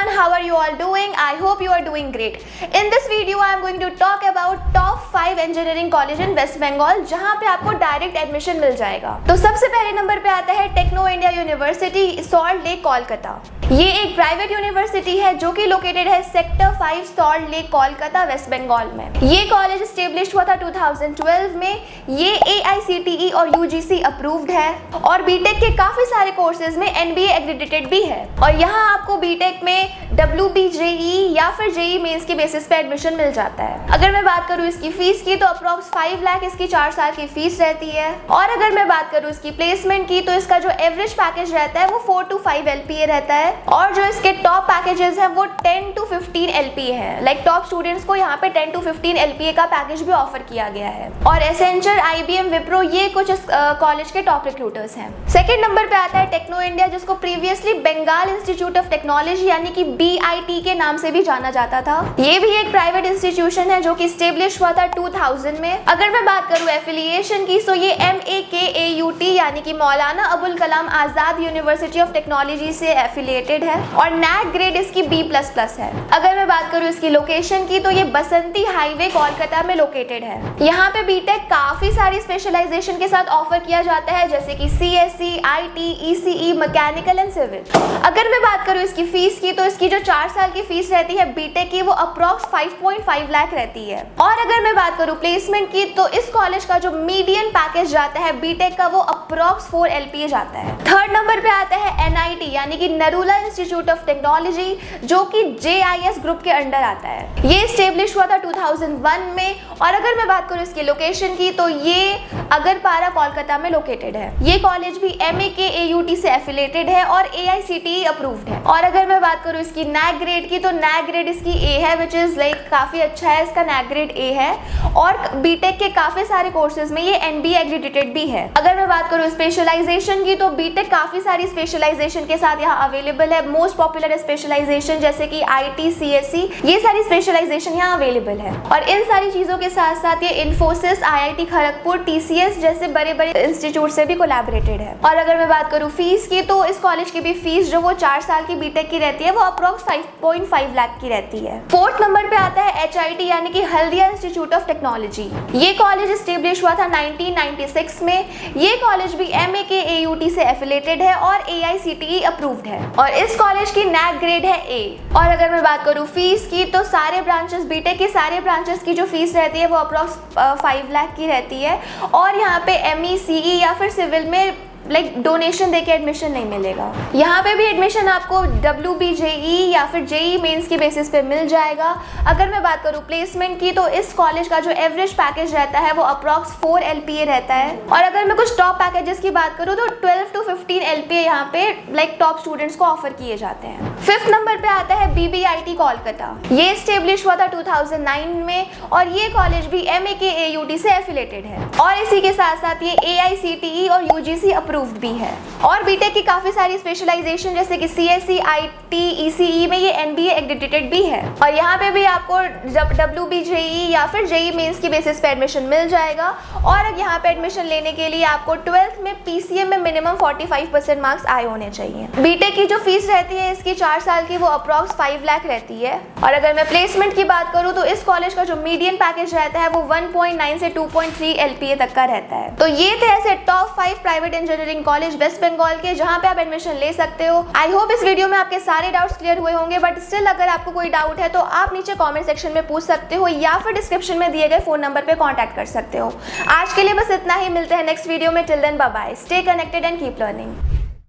everyone, how are you all doing? I hope you are doing great. In this video I am going to talk about top 5 engineering college in West Bengal जहाँ पे आपको direct admission मिल जाएगा। तो सबसे पहले number पे आता है Techno India University Salt Lake Kolkata. ये एक प्राइवेट यूनिवर्सिटी है जो कि लोकेटेड है sector 5 Salt Lake Kolkata West Bengal में। ये कॉलेज स्टेब्लिश हुआ था 2012 में। ये AICTE और UGC अप्रूव्ड है और बीटेक के काफी सारे कोर्सेज में NBA एक्रेडिटेड भी है। और यहाँ आपको बीटेक में WBJE या फिर JEE मेंस के बेसिस पे एडमिशन मिल जाता है। अगर मैं बात करूँ इसकी फीस की तो अप्रॉक्स 5 लाख इसकी 4 साल की फीस रहती है। और अगर मैं बात करूँ इसकी प्लेसमेंट की तो इसका जो एवरेज पैकेज रहता है वो 4 to 5 LPA रहता है और जो इसके टॉप पैकेजेस हैं वो 10 to 15 LPA है। लाइक टॉप स्टूडेंट्स को यहाँ पे 10 to 15 LPA का पैकेज भी ऑफर किया गया है। और एसेंचर, IBM, विप्रो ये कुछ इस कॉलेज के टॉप रिक्रूटर्स हैं। सेकंड नंबर पे आता है टेक्नो इंडिया जिसको previously Bengal institute of technology यानी कि BIT के नाम से भी जाना जाता था। ये भी एक प्राइवेट इंस्टीट्यूशन है जो कि स्टेब्लिश हुआ था 2000 में। अगर मैं बात करूँ एफिलिएशन की तो ये MAKAUT यानी कि Maulana Abul Kalam Azad university of technology से एफिलिएटेड है और नैक ग्रेड इसकी B++ है। अगर मैं बात करूँ इसकी लोकेशन की तो ये बसंती हाईवे कोलकाता में लोकेटेड है। यहाँ पे बीटेक काफी सारी स्पेशलाइजेशन के साथ ऑफर किया जाता है जैसे कि CSE, IT, ECE, mechanical and civil. अगर मैं बात करूँ इसकी फीस की तो इसकी जो 4 साल की फीस रहती है बीटेक की वो अप्रॉक्स 5.5 लाख रहती है। और अगर मैं बात करूँ प्लेसमेंट की तो इस कॉलेज का जो मीडियन पैकेज जाता है बीटेक का वो अप्रॉक्स 4 LPA जाता है। थर्ड नंबर पे आता है NIT यानी कि नरूला इंस्टीट्यूट ऑफ टेक्नोलॉजी जो कि JIS ग्रुप के अंडर आता है। ये स्टेब्लिश हुआ था 2001 में। और अगर मैं बात करूँ इसकी लोकेशन की तो ये अगरपारा कोलकाता में लोकेटेड है। ये कॉलेज भी MAKAUT से एफिलेटेड है और AICTE अप्रूव्ड है। और अगर मैं बात करूँ इसकी नैक ग्रेड की तो नैक ग्रेड इसकी A है विच इज लाइक काफी अच्छा है, इसका नैक ग्रेड A है। और बीटेक के काफी सारे कोर्सेज में ये NBA एक्रेडिटेड भी है। अगर मैं बात करूँ स्पेशलाइजेशन की तो बीटेक काफी सारी स्पेशलाइजेशन के साथ यहाँ अवेलेबल है। मोस्ट पॉपुलर स्पेशलाइजेशन जैसे कि IT, CSE ये सारी स्पेशलाइजेशन यहाँ अवेलेबल है। और इन सारी चीजों के साथ साथ ये इन्फोसिस, IIT खड़गपुर, TCS जैसे बड़े बड़े इंस्टीट्यूट से भी कोलैबोरेटेड है। और अगर मैं बात करूँ फीस की तो इस कॉलेज की भी फीस जो वो 4 साल की बीटेक की रहती है वो अप्रॉक्स 5.5 लाख की रहती है। फोर्थ नंबर पे आता है HIT यानी कि हल्दिया इंस्टीट्यूट ऑफ टेक्नोलॉजी। ये कॉलेज स्टेब्लिश हुआ था 1996 में। ये कॉलेज भी MAKAUT से एफिलेटेड है और AICTE अप्रूव्ड है और इस कॉलेज की नैक ग्रेड है A। और अगर मैं बात करूँ फीस की तो सारे ब्रांचेस बीटेक के सारे ब्रांचेस की जो फीस रहती है वो अप्रॉक्स 5 लाख की रहती है। और यहाँ पे ME, CE या फिर सिविल में लाइक डोनेशन देके एडमिशन नहीं मिलेगा। यहाँ पे भी एडमिशन आपको WBJE या फिर JEE मेंस की बेसिस पे मिल जाएगा। अगर मैं बात करूँ प्लेसमेंट की तो इस कॉलेज का जो एवरेज पैकेज रहता है वो अप्रॉक्स 4 LPA रहता है। और अगर मैं कुछ टॉप पैकेजेस की बात करूँ तो 12 to 15 LPA यहाँ पे लाइक टॉप स्टूडेंट्स को ऑफर किए जाते हैं। फिफ्थ नंबर पे आता है BBIT कोलकाता। ये स्टेब्लिश हुआ था 2009 में और ये कॉलेज भी MAKAUT से एफिलेटेड है और इसी के साथ साथ ये AICTE और UGC अप्रूव्ड भी है। और बीटेक की काफी सारी स्पेशलाइजेशन जैसे कि CSE, IT, ECE में ये NBA एक्रेडिटेड भी है। और यहाँ पे भी आपको WBJE या फिर JEE मेंस की बेसिस पे एडमिशन मिल जाएगा। और यहाँ पे एडमिशन लेने के लिए आपको 12th में PCM में मिनिमम 45% मार्क्स आए होने चाहिए। बीटेक की जो फीस रहती है इसकी 4 साल की वो अप्रॉक्स 5 लाख रहती है। और अगर मैं प्लेसमेंट की बात करूँ तो इस कॉलेज का जो मीडियन पैकेज रहता है वो 1.9 से 2.3 LPA तक का रहता है। तो ये थे ऐसे top 5 private engineering college West Bengal के जहाँ पे आप एडमिशन ले सकते हो। आई होप इस वीडियो में आपके सारे डाउट्स क्लियर हुए होंगे बट स्टिल अगर आपको कोई डाउट है तो आप नीचे कमेंट सेक्शन में पूछ सकते हो या फिर डिस्क्रिप्शन में दिए गए फोन नंबर पे कांटेक्ट कर सकते हो। आज के लिए बस इतना ही, मिलते हैं नेक्स्ट वीडियो में। Till then bye bye, stay connected and keep learning.